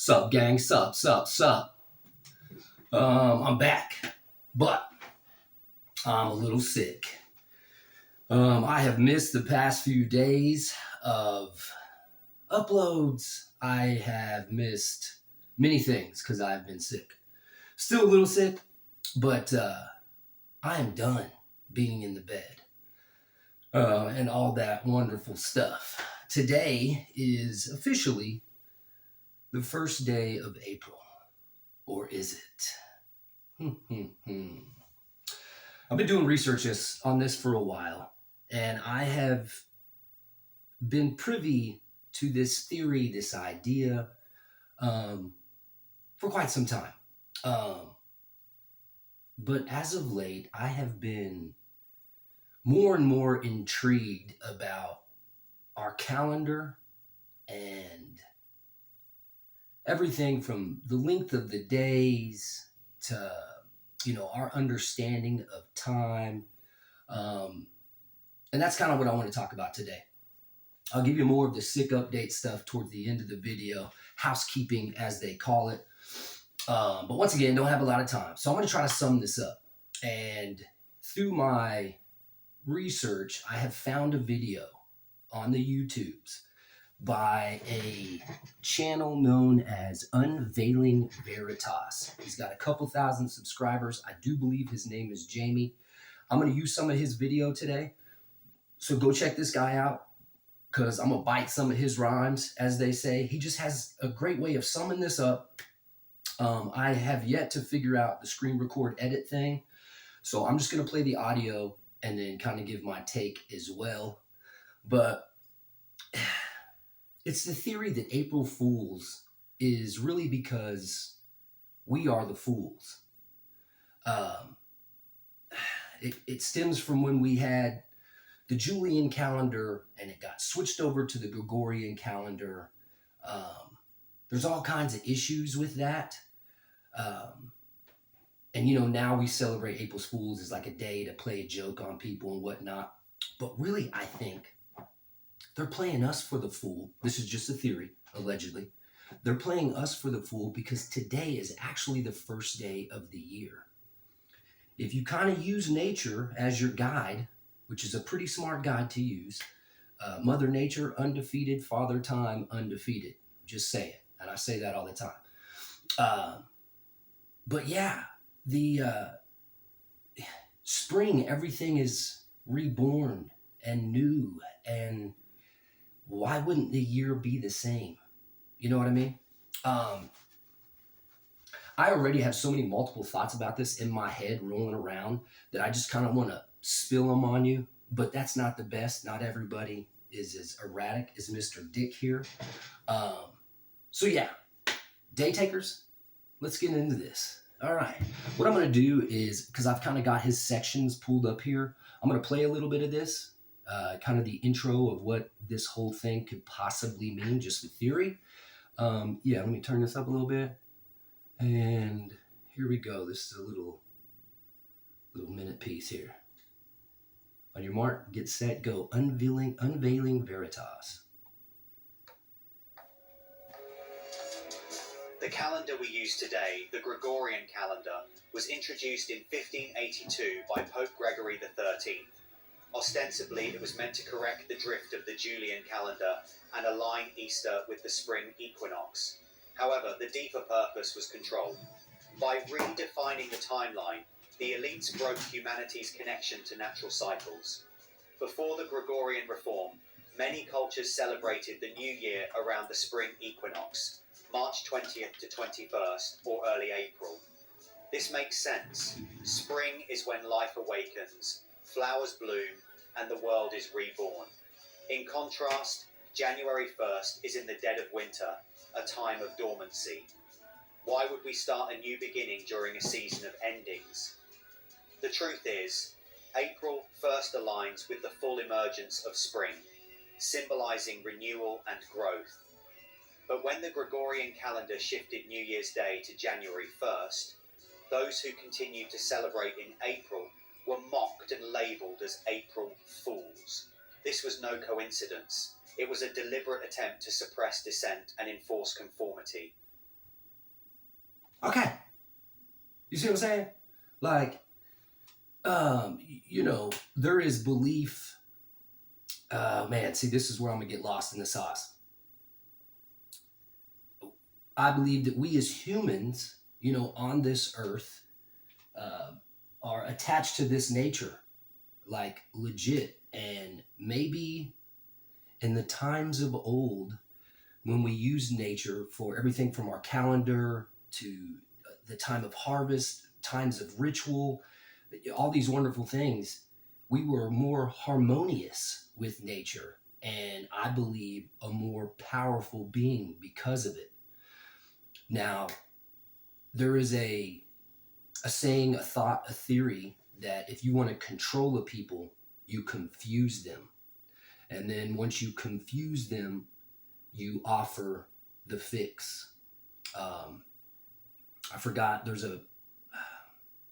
Sup, gang? Sup, sup, sup. I'm back, but I'm a little sick. I have missed the past few days of uploads. I have missed many things because I've been sick. Still a little sick, but I am done being in the bed and all that wonderful stuff. Today is officially the first day of April, or is it? I've been doing research on this for a while, and I have been privy to this theory, this idea, for quite some time. Um, but as of late, I have been more and more intrigued about our calendar and everything from the length of the days to our understanding of time. Um, and that's kind of what I want to talk about today. I'll give you more of the sick update stuff towards the end of the video, housekeeping as they call it. But once again, don't have a lot of time. So I'm going to try to sum this up. And through my research, I have found a video on the YouTubes by a channel known as Unveiling Veritas. He's got a couple thousand subscribers. I do believe his name is Jamie. I'm going to use some of his video today. So go check this guy out, because I'm going to bite some of his rhymes, as they say. He just has a great way of summing this up. I have yet to figure out the screen record edit thing. So I'm just going to play the audio and then kind of give my take as well. But it's the theory that April Fools is really because we are the fools. It stems from when we had the Julian calendar and it got switched over to the Gregorian calendar. There's all kinds of issues with that. And now we celebrate April Fools as like a day to play a joke on people and whatnot. But really, I think they're playing us for the fool. This is just a theory, allegedly. They're playing us for the fool because today is actually the first day of the year. If you kind of use nature as your guide, which is a pretty smart guide to use, Mother Nature undefeated, Father Time undefeated. Just say it. And I say that all the time. But yeah, the spring, everything is reborn and new. And why wouldn't the year be the same? You know what I mean? I already have so many multiple thoughts about this in my head rolling around that I just kind of want to spill them on you. But that's not the best. Not everybody is as erratic as Mr. Dick here. So yeah, day takers, let's get into this. All right. What I'm going to do is, because I've kind of got his sections pulled up here, I'm going to play a little bit of this, kind of the intro of what this whole thing could possibly mean, just the theory. Let me turn this up a little bit. And here we go. This is a little minute piece here. On your mark, get set, go. Unveiling Veritas. The calendar we use today, the Gregorian calendar, was introduced in 1582 by Pope Gregory XIII. Ostensibly, it was meant to correct the drift of the Julian calendar and align Easter with the spring equinox. However, the deeper purpose was control. By redefining the timeline, the elites broke humanity's connection to natural cycles. Before the Gregorian reform, many cultures celebrated the new year around the spring equinox, March 20th to 21st, or early April. This makes sense. Spring is when life awakens, flowers bloom, and the world is reborn. In contrast, January 1st is in the dead of winter, a time of dormancy. Why would we start a new beginning during a season of endings? The truth is, April first aligns with the full emergence of spring, symbolizing renewal and growth. But when the Gregorian calendar shifted New Year's Day to January 1st, those who continued to celebrate in April were mocked and labeled as April Fools. This was no coincidence. It was a deliberate attempt to suppress dissent and enforce conformity. Okay. You see what I'm saying? Like, there is belief. Man, see, this is where I'm gonna get lost in the sauce. I believe that we as humans, on this earth, uh, are attached to this nature, like legit. And maybe in the times of old, when we used nature for everything from our calendar to the time of harvest, times of ritual, all these wonderful things, we were more harmonious with nature. And I believe a more powerful being because of it. Now, there is a saying, a thought, a theory that if you want to control a people, you confuse them. And then once you confuse them, you offer the fix. Um, I forgot, there's a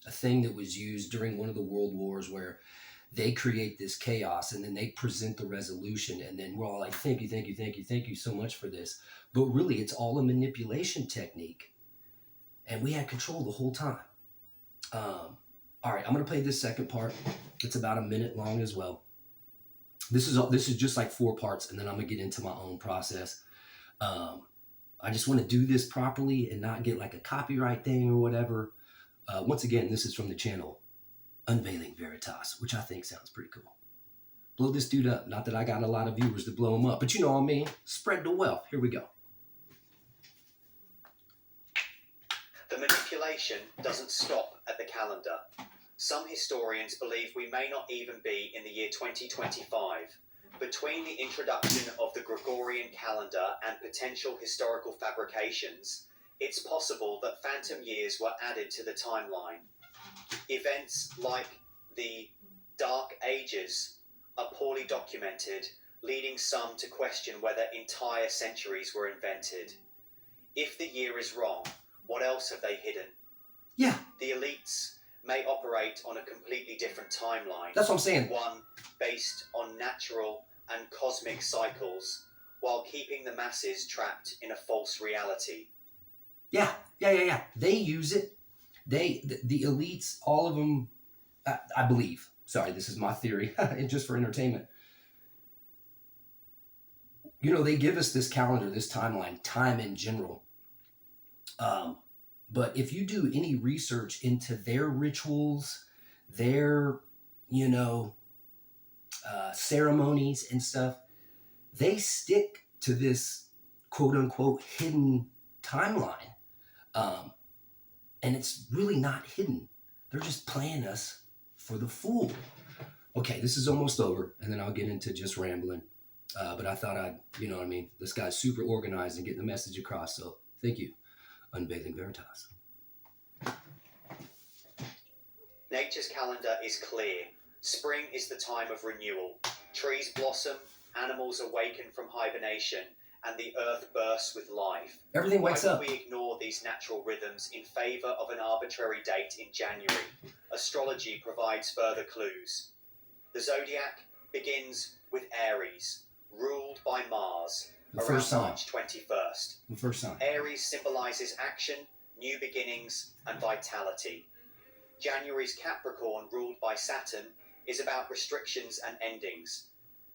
thing that was used during one of the world wars where they create this chaos and then they present the resolution, and then we're all like, thank you, thank you, thank you, thank you so much for this. But really, it's all a manipulation technique, and we had control the whole time. All right, I'm gonna play this second part. It's about a minute long as well. This is just like 4 parts, and then I'm gonna get into my own process. Um, I just want to do this properly and not get like a copyright thing or whatever. Once again, this is from the channel Unveiling Veritas, which I think sounds pretty cool. Blow this dude up. Not that I got a lot of viewers to blow him up, but you know what I mean. Spread the wealth. Here we go. The manipulation doesn't stop at the calendar. Some historians believe we may not even be in the year 2025. Between the introduction of the Gregorian calendar and potential historical fabrications, it's possible that phantom years were added to the timeline. Events like the Dark Ages are poorly documented, leading some to question whether entire centuries were invented. If the year is wrong, what else have they hidden? Yeah, The elites may operate on a completely different timeline. that's what I'm saying. One based on natural and cosmic cycles, while keeping the masses trapped in a false reality. Yeah. They use it. The elites, all of them, I believe. Sorry, this is my theory, and just for entertainment. They give us this calendar, this timeline, time in general. But if you do any research into their rituals, their, you know, ceremonies and stuff, they stick to this quote unquote hidden timeline. Um, and it's really not hidden. They're just playing us for the fool. Okay, this is almost over, and then I'll get into just rambling. But I thought you know what I mean? This guy's super organized and getting the message across. So thank you, Unveiling Veritas. Nature's calendar is clear. Spring is the time of renewal. Trees blossom, animals awaken from hibernation, and the earth bursts with life. Everything Why wakes would up. we ignore these natural rhythms in favour of an arbitrary date in January? Astrology provides further clues. The zodiac begins with Aries, ruled by Mars, The around first sign. March 21st. The first sign. Aries symbolises action, new beginnings, and vitality. January's Capricorn, ruled by Saturn, is about restrictions and endings.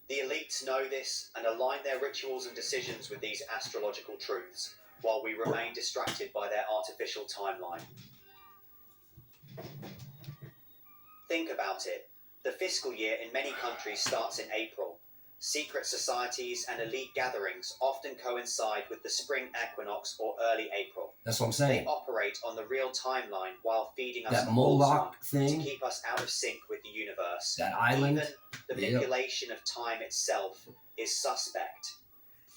The elites know this and align their rituals and decisions with these astrological truths, while we remain distracted by their artificial timeline. Think about it. The fiscal year in many countries starts in April. Secret societies and elite gatherings often coincide with the spring equinox or early April. That's what I'm They saying. operate on the real timeline while feeding us That a false Moloch one to thing, keep us out of sync with the universe. that island. Even the manipulation of time itself is suspect.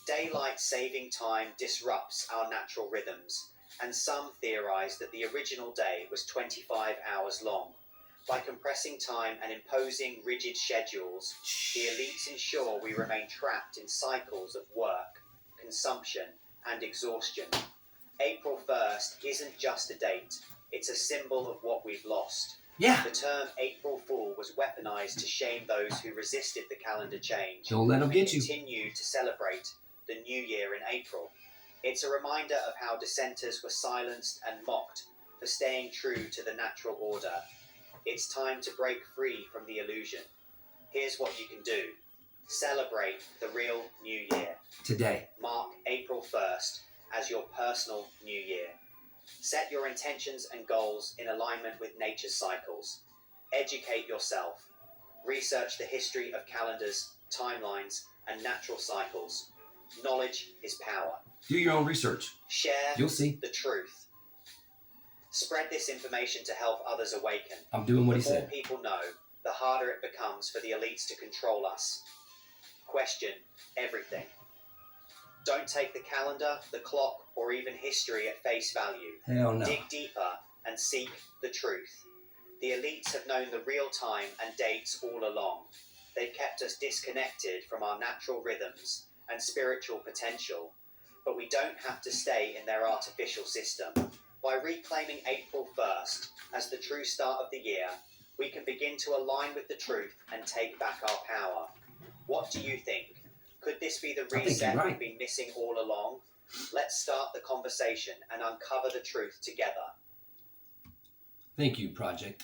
Daylight saving time disrupts our natural rhythms, and some theorize that the original day was 25 hours long. By compressing time and imposing rigid schedules, the elites ensure we remain trapped in cycles of work, consumption, and exhaustion. April 1st isn't just a date, it's a symbol of what we've lost. Yeah. The term April Fool was weaponized to shame those who resisted the calendar change Don't let them and get you. continued to celebrate the new year in April. It's a reminder of how dissenters were silenced and mocked for staying true to the natural order. It's time to break free from the illusion. Here's what you can do. Celebrate the real new year. Today. Mark April 1st as your personal new year. Set your intentions and goals in alignment with nature's cycles. Educate yourself. Research the history of calendars, timelines, and natural cycles. Knowledge is power. Do your own research. Share You'll see. the truth. Spread this information to help others awaken. I'm doing what he The more said. people know, the harder it becomes for the elites to control us. Question everything. Don't take the calendar, the clock, or even history at face value. Hell no. Dig deeper and seek the truth. The elites have known the real time and dates all along. They've kept us disconnected from our natural rhythms and spiritual potential, but we don't have to stay in their artificial system. By reclaiming April 1st as the true start of the year, we can begin to align with the truth and take back our power. What do you think? Could this be the think reset you're right. we've been missing all along? Let's start the conversation and uncover the truth together. Thank you, Project,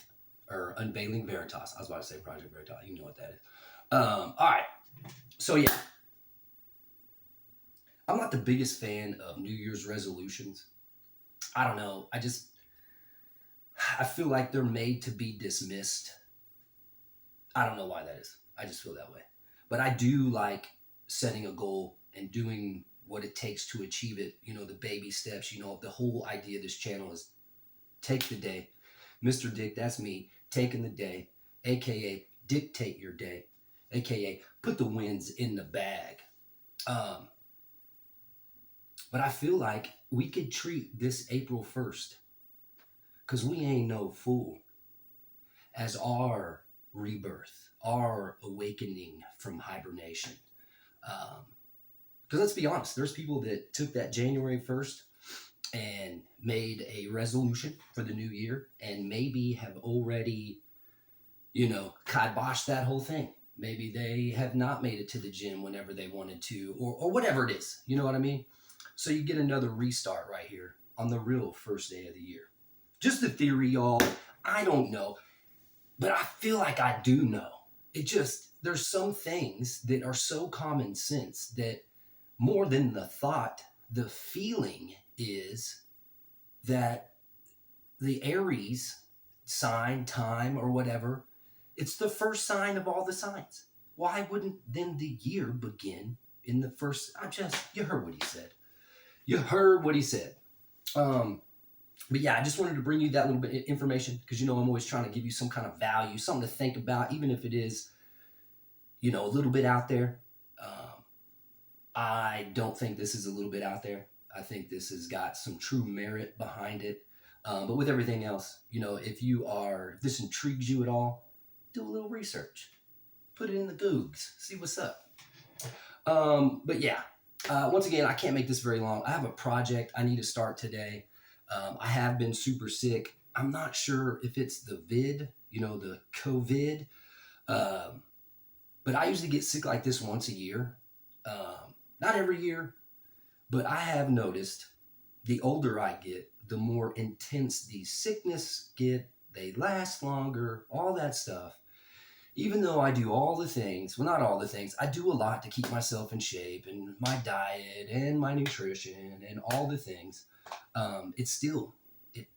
or Unveiling Veritas. I was about to say Project Veritas. You know what that is. All right. So, yeah. I'm not the biggest fan of New Year's resolutions. I don't know. I feel like they're made to be dismissed. I don't know why that is. I just feel that way. But I do like setting a goal and doing what it takes to achieve it. You know, the baby steps. You know, the whole idea of this channel is take the day. Mr. Dick, that's me, taking the day, a.k.a. dictate your day, a.k.a. put the wins in the bag. But I feel like we could treat this April 1st, because we ain't no fool, as our rebirth, our awakening from hibernation. Because let's be honest, there's people that took that January 1st and made a resolution for the new year and maybe have already, kiboshed that whole thing. Maybe they have not made it to the gym whenever they wanted to, or whatever it is. You know what I mean? So you get another restart right here on the real first day of the year. Just the theory, y'all. I don't know, but I feel like I do know. There's some things that are so common sense that more than the thought, the feeling is that the Aries sign, time, or whatever, it's the first sign of all the signs. Why wouldn't then the year begin in the first? You heard what he said. But yeah, I just wanted to bring you that little bit of information because, I'm always trying to give you some kind of value, something to think about, even if it is, a little bit out there. I don't think this is a little bit out there. I think this has got some true merit behind it. But with everything else, if this intrigues you at all, do a little research. Put it in the Googs. See what's up. But yeah, once again, I can't make this very long. I have a project I need to start today. I have been super sick. I'm not sure if it's the the COVID. But I usually get sick like this once a year. Not every year, but I have noticed the older I get, the more intense these sickness get. They last longer, all that stuff. Even though I do all the things, well, not all the things, I do a lot to keep myself in shape and my diet and my nutrition and all the things. It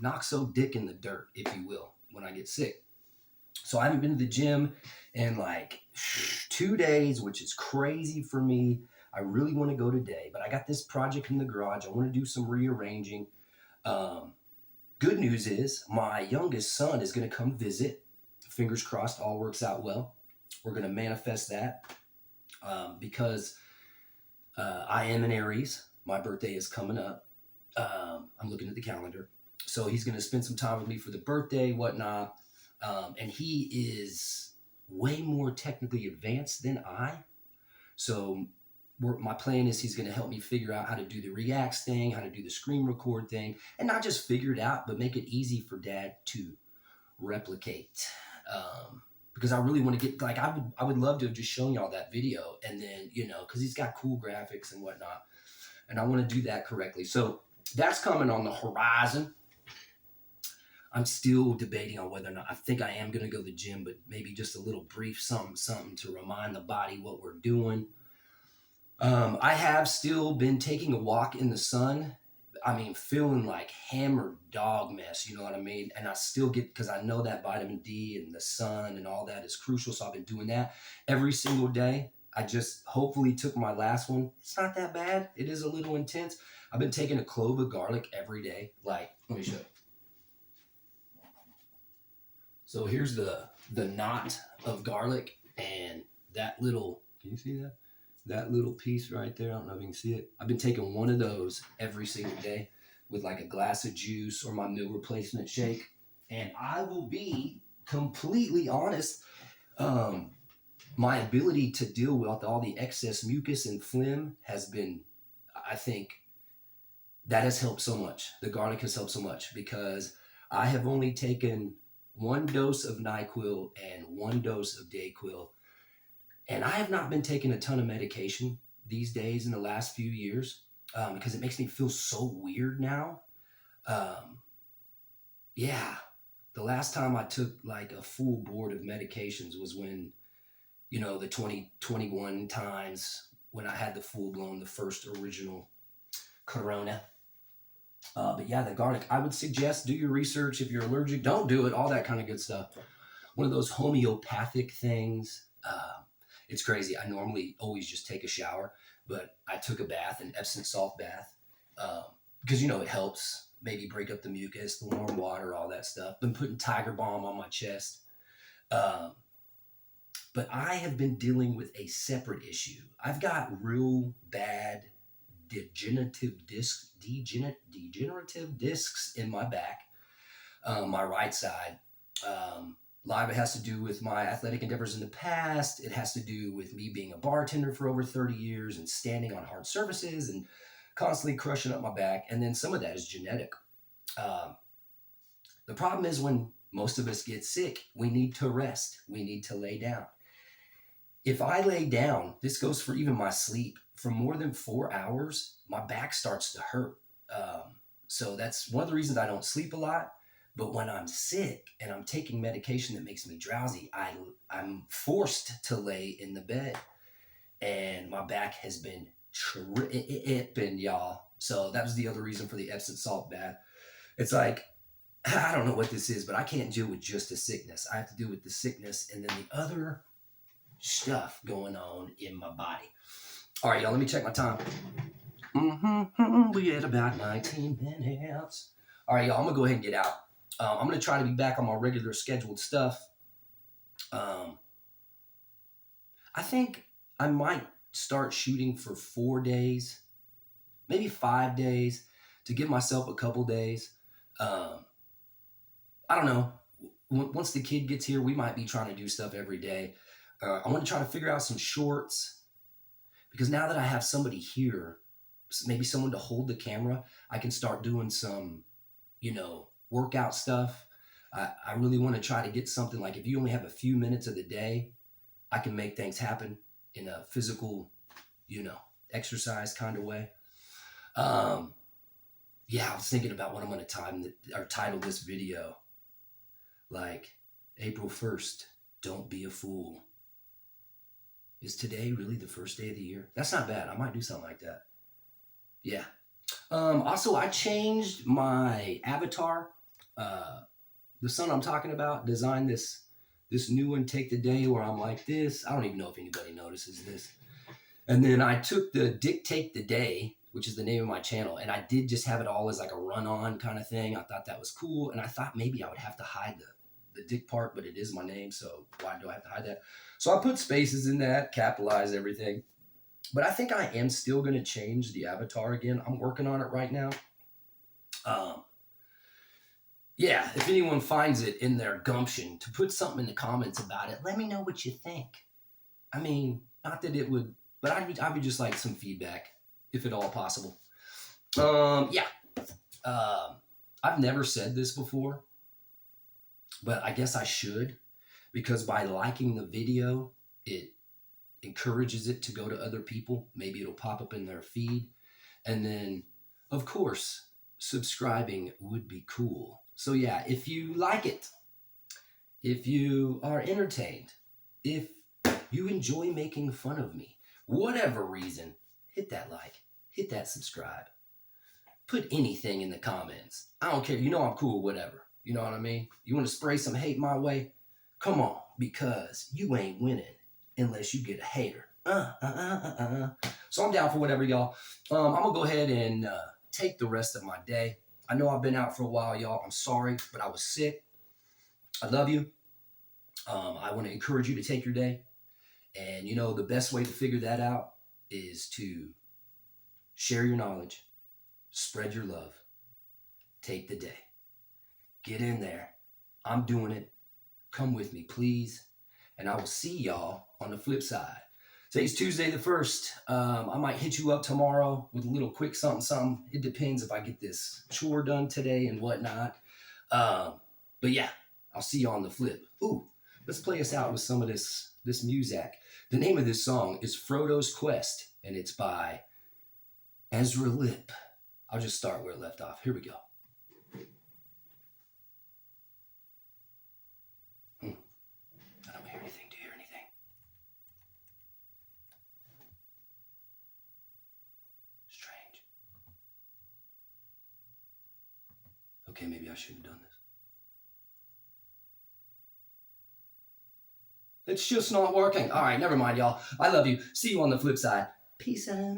knocks so dick in the dirt, if you will, when I get sick. So I haven't been to the gym in like 2 days, which is crazy for me. I really want to go today, but I got this project in the garage. I want to do some rearranging. Good news is my youngest son is going to come visit. Fingers crossed, all works out well. We're going to manifest that because I am an Aries. My birthday is coming up. I'm looking at the calendar. So he's going to spend some time with me for the birthday, whatnot. And he is way more technically advanced than I. So my plan is he's going to help me figure out how to do the Reacts thing, how to do the screen record thing, and not just figure it out, but make it easy for Dad to replicate. Because I really want to get, I would love to have just shown y'all that video and then, because he's got cool graphics and whatnot. and I want to do that correctly. So that's coming on the horizon. I'm still debating on whether or not I think I am going to go to the gym, but maybe just a little brief something to remind the body what we're doing. I have still been taking a walk in the sun. I mean, feeling like hammered dog mess, you know what I mean? And I still get, because I know that vitamin D and the sun and all that is crucial. So I've been doing that every single day. I just hopefully took my last one. It's not that bad. It is a little intense. I've been taking a clove of garlic every day. Like, let me show you. So here's the knot of garlic, and that little, can you see that? That little piece right there, I don't know if you can see it. I've been taking one of those every single day with like a glass of juice or my meal replacement shake. And I will be completely honest, my ability to deal with all the excess mucus and phlegm has been, I think, that has helped so much. The garlic has helped so much because I have only taken one dose of NyQuil and one dose of Dayquil. And I have not been taking a ton of medication these days in the last few years because it makes me feel so weird now. Yeah, the last time I took like a full board of medications was when, you know, the 2021 times when I had the full blown, the first original Corona. But yeah, the garlic, I would suggest do your research. If you're allergic, don't do it, all that kind of good stuff. One of those homeopathic things. It's crazy. I normally always just take a shower, but I took a bath, an Epsom salt bath, because, you know, it helps maybe break up the mucus, the warm water, all that stuff. Been putting Tiger Balm on my chest. But I have been dealing with a separate issue. I've got real bad degenerative discs in my back, my right side. A lot of it has to do with my athletic endeavors in the past. It has to do with me being a bartender for over 30 years and standing on hard surfaces and constantly crushing up my back. And then some of that is genetic. The problem is when most of us get sick, we need to rest. We need to lay down. If I lay down, this goes for even my sleep, for more than 4 hours, my back starts to hurt. So that's one of the reasons I don't sleep a lot. But when I'm sick and I'm taking medication that makes me drowsy, I'm forced to lay in the bed. And my back has been tripping, y'all. So that was the other reason for the Epsom salt bath. It's like, I don't know what this is, but I can't deal with just a sickness. I have to deal with the sickness and then the other stuff going on in my body. All right, y'all, let me check my time. We had about 19 minutes. All right, y'all, I'm going to go ahead and get out. I'm going to try to be back on my regular scheduled stuff. I think I might start shooting for 4 days, maybe 5 days, to give myself a couple days. I don't know. Once the kid gets here, we might be trying to do stuff every day. I want to try to figure out some shorts because now that I have somebody here, maybe someone to hold the camera, I can start doing some, you know, workout stuff. I really want to try to get something like if you only have a few minutes of the day, I can make things happen in a physical, you know, exercise kind of way. Yeah, I was thinking about what I'm going to title this video. Like, April 1st, don't be a fool. Is today really the first day of the year? That's not bad. I might do something like that. Yeah. Also, I changed my avatar. The son I'm talking about designed this new one, Take the Day, where I'm like this. I don't even know if anybody notices this. And then I took the Dictate the Day, which is the name of my channel, and I did just have it all as like a run-on kind of thing. I thought that was cool, and I thought maybe I would have to hide the dick part, but it is my name, so why do I have to hide that? So I put spaces in that, capitalize everything. But I think I am still going to change the avatar again. I'm working on it right now. Yeah, if anyone finds it in their gumption to put something in the comments about it, let me know what you think. I mean, not that it would, but I'd be just like some feedback, if at all possible. Yeah. I've never said this before, but I guess I should, because by liking the video, it encourages it to go to other people. Maybe it'll pop up in their feed. And then, of course, subscribing would be cool. So, yeah, if you like it, if you are entertained, if you enjoy making fun of me, whatever reason, hit that like, hit that subscribe, put anything in the comments. I don't care. You know I'm cool, whatever. You know what I mean? You want to spray some hate my way? Come on, because you ain't winning unless you get a hater. So I'm down for whatever, y'all. I'm going to go ahead and take the rest of my day. I know I've been out for a while, y'all. I'm sorry, but I was sick. I love you. I want to encourage you to take your day. And, you know, the best way to figure that out is to share your knowledge, spread your love, take the day. Get in there. I'm doing it. Come with me, please. And I will see y'all on the flip side. Today's Tuesday the 1st. I might hit you up tomorrow with a little quick something. It depends if I get this chore done today and whatnot. But yeah, I'll see you on the flip. Ooh, let's play us out with some of this music. The name of this song is Frodo's Quest, and it's by Ezra Lip. I'll just start where it left off. Here we go. I don't hear anything. Do you hear anything? Strange. Okay, maybe I shouldn't have done this. It's just not working. All right, never mind, y'all. I love you. See you on the flip side. Peace out.